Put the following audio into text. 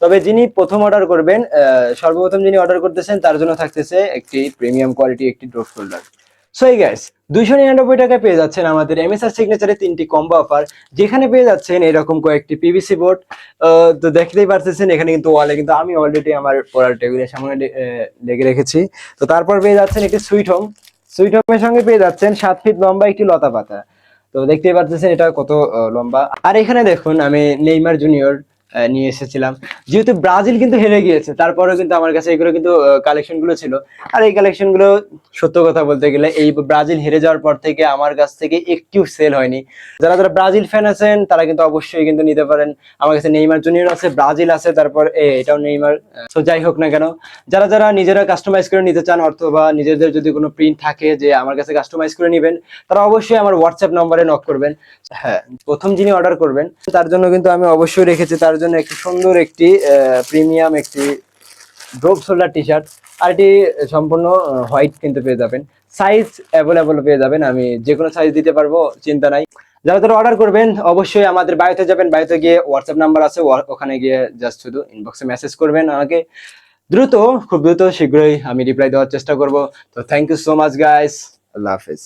তবে যিনি প্রথম অর্ডার করবেন, সর্বপ্রথম যিনি অর্ডার করতেছেন তার জন্য থাকতেছে একটি প্রিমিয়াম কোয়ালিটি একটি ড্রপ শোল্ডার। সো এই গাইস, 299 টাকায় পেয়ে যাচ্ছেন আমাদের এমএসআর সিগনেচারে 3টি কম্বো অফার, যেখানে পেয়ে যাচ্ছেন এরকম কয়েকটি পিভিসি বোর্ড। তো দেখতেই পারতেছেন এখানে কিন্তু ওয়ালে কিন্তু আমি অলরেডি আমার পড়ার টেবিলের সামনে লেগে রেখেছি। তো তারপর পেয়ে যাচ্ছেন একটি সুইট হোম। সুইট হোমের সঙ্গে পেয়ে যাচ্ছেন 7 ফিট লম্বা একটি লতা পাতা। তো দেখতেই পারতেছেন এটা কত লম্বা। আর এখানে দেখুন আমি নেইমার জুনিয়র নিয়ে এসেছিলাম, যেহেতু ব্রাজিল কিন্তু হেরে গিয়েছে তারপরেও কিন্তু আমার কাছে এগুলো কিন্তু কালেকশন গুলো ছিল। আর এই কালেকশন গুলো সত্য কথা বলতে গেলে এই ব্রাজিল হেরে যাওয়ার পর থেকে আমার কাছ থেকে একটিও সেল হয়নি। যারা যারা ব্রাজিল ফ্যান আছেন তারা কিন্তু অবশ্যই কিন্তু নিতে পারেন। আমার কাছে নেইমার জুনিয়র আছে, ব্রাজিল আছে, তারপর এটাও নেইমার। তো যাই হোক না কেন, যারা যারা নিজেরা কাস্টমাইজ করে নিতে চান অথবা নিজেদের যদি কোনো প্রিন্ট থাকে যে আমার কাছে কাস্টমাইজ করে নেবেন, তারা অবশ্যই আমার হোয়াটসঅ্যাপ নম্বরে নক করবেন। হ্যাঁ, প্রথম যিনি অর্ডার করবেন তার জন্য কিন্তু আমি অবশ্যই রেখেছি তার জন্য একটি সুন্দর একটি প্রিমিয়াম একটি ড্রপ শোল্ডার টি শার্ট। আর এটি সম্পূর্ণ হোয়াইট কিন্তু পেয়ে যাবেন। সাইজ অ্যাভেলেবল পেয়ে যাবেন, আমি যে কোনো সাইজ দিতে পারবো, চিন্তা নাই। যারা যারা অর্ডার করবেন অবশ্যই আমাদের বায়োতে যাবেন, বায়োতে গিয়ে হোয়াটসঅ্যাপ নাম্বার আছে, ওখানে গিয়ে জাস্ট শুধু ইনবক্সে মেসেজ করবেন আমাকে। দ্রুত, খুব দ্রুত শীঘ্রই আমি রিপ্লাই দেওয়ার চেষ্টা করব। তো thank you so much guys, আল্লাহ হাফেজ।